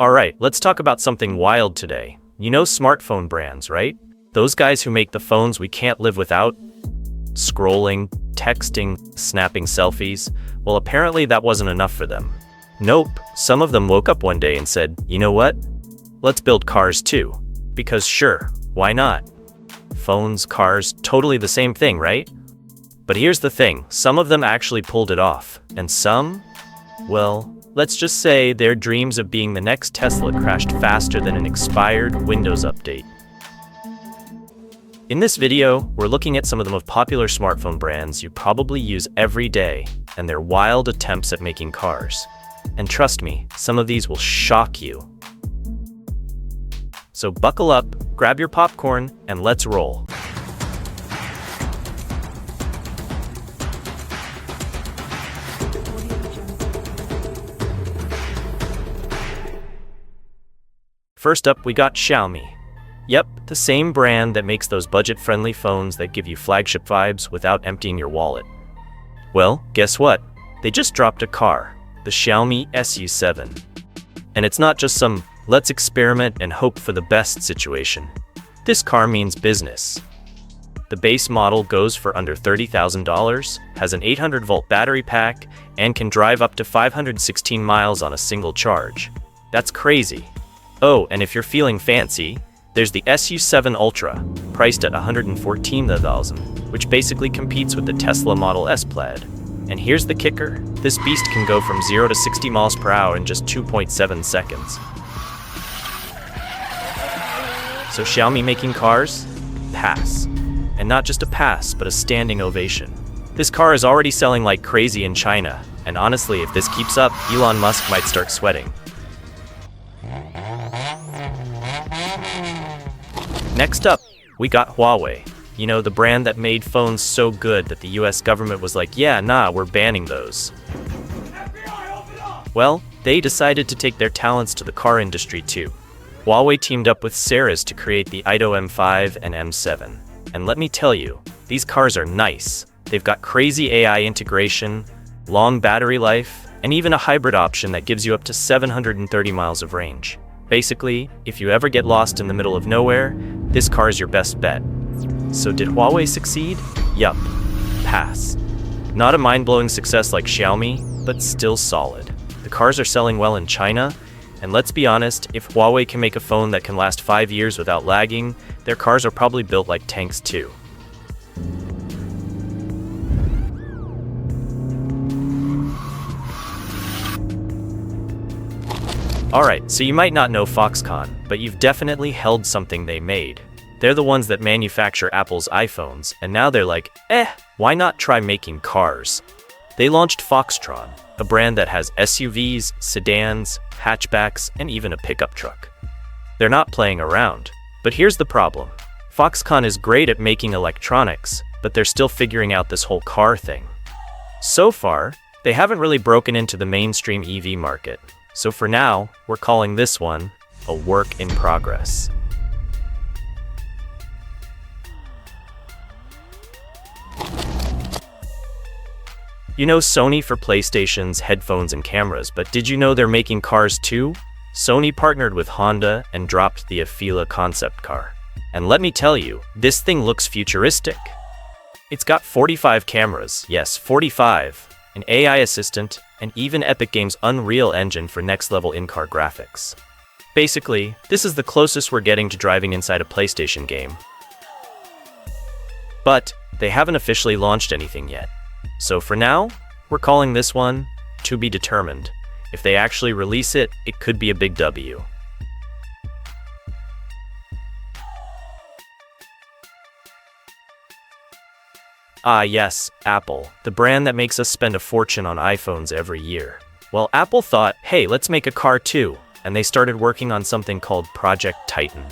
Alright, let's talk about something wild today. You know smartphone brands, right? Those guys who make the phones we can't live without? Scrolling, texting, snapping selfies. Well, apparently that wasn't enough for them. Nope, some of them woke up one day and said, you know what? Let's build cars too. Because sure, why not? Phones, cars, totally the same thing, right? But here's the thing, some of them actually pulled it off, and some, well, let's just say their dreams of being the next Tesla crashed faster than an expired Windows update. In this video, we're looking at some of the most popular smartphone brands you probably use every day and their wild attempts at making cars. And trust me, some of these will shock you. So buckle up, grab your popcorn, and let's roll. First up, we got Xiaomi. Yep, the same brand that makes those budget-friendly phones that give you flagship vibes without emptying your wallet. Well, guess what? They just dropped a car, the Xiaomi SU7. And it's not just some let's experiment and hope for the best situation. This car means business. The base model goes for under $30,000, has an 800-volt battery pack, and can drive up to 516 miles on a single charge. That's crazy. Oh, and if you're feeling fancy, there's the SU7 Ultra, priced at $114,000, which basically competes with the Tesla Model S Plaid. And here's the kicker, this beast can go from 0 to 60 miles per hour in just 2.7 seconds. So Xiaomi making cars? Pass. And not just a pass, but a standing ovation. This car is already selling like crazy in China, and honestly, if this keeps up, Elon Musk might start sweating. Next up, we got Huawei. You know, the brand that made phones so good that the US government was like, yeah, nah, we're banning those. Well, they decided to take their talents to the car industry too. Huawei teamed up with Ceres to create the Ido M5 and M7. And let me tell you, these cars are nice. They've got crazy AI integration, long battery life, and even a hybrid option that gives you up to 730 miles of range. Basically, if you ever get lost in the middle of nowhere, this car is your best bet. So did Huawei succeed? Yup. Pass. Not a mind-blowing success like Xiaomi, but still solid. The cars are selling well in China, and let's be honest, if Huawei can make a phone that can last 5 years without lagging, their cars are probably built like tanks too. Alright, so you might not know Foxconn, but you've definitely held something they made. They're the ones that manufacture Apple's iPhones, and now they're like, why not try making cars? They launched Foxtron, a brand that has SUVs, sedans, hatchbacks, and even a pickup truck. They're not playing around. But here's the problem. Foxconn is great at making electronics, but they're still figuring out this whole car thing. So far, they haven't really broken into the mainstream EV market. So for now, we're calling this one a work in progress. You know Sony for PlayStations, headphones, and cameras, but did you know they're making cars too? Sony partnered with Honda and dropped the Afeela concept car. And let me tell you, this thing looks futuristic. It's got 45 cameras, yes, 45, an AI assistant, and even Epic Games' Unreal Engine for next-level in-car graphics. Basically, this is the closest we're getting to driving inside a PlayStation game. But they haven't officially launched anything yet. So for now, we're calling this one to be determined. If they actually release it, it could be a big W. Ah yes, Apple, the brand that makes us spend a fortune on iPhones every year. Well, Apple thought, hey, let's make a car too, and they started working on something called Project Titan.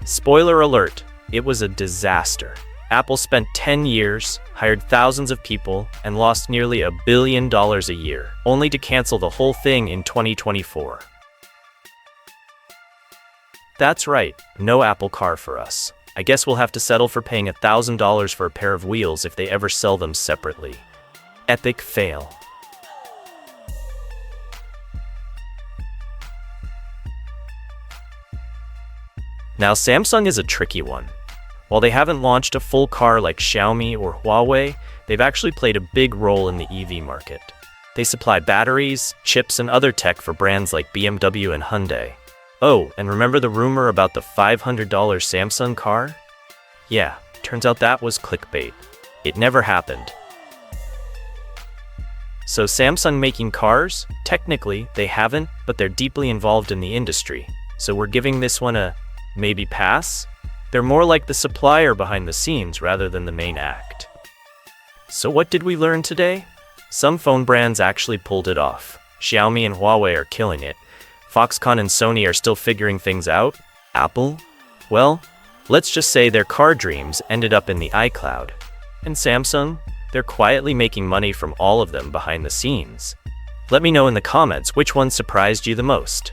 Spoiler alert, it was a disaster. Apple spent 10 years, hired thousands of people, and lost nearly $1 billion a year, only to cancel the whole thing in 2024. That's right, no Apple car for us. I guess we'll have to settle for paying $1,000 for a pair of wheels if they ever sell them separately. Epic fail. Now, Samsung is a tricky one. While they haven't launched a full car like Xiaomi or Huawei, they've actually played a big role in the EV market. They supply batteries, chips, and other tech for brands like BMW and Hyundai. Oh, and remember the rumor about the $500 Samsung car? Yeah, turns out that was clickbait. It never happened. So Samsung making cars? Technically, they haven't, but they're deeply involved in the industry. So we're giving this one a maybe pass? They're more like the supplier behind the scenes rather than the main act. So what did we learn today? Some phone brands actually pulled it off. Xiaomi and Huawei are killing it. Foxconn and Sony are still figuring things out. Apple? Well, let's just say their car dreams ended up in the iCloud. And Samsung? They're quietly making money from all of them behind the scenes. Let me know in the comments which one surprised you the most.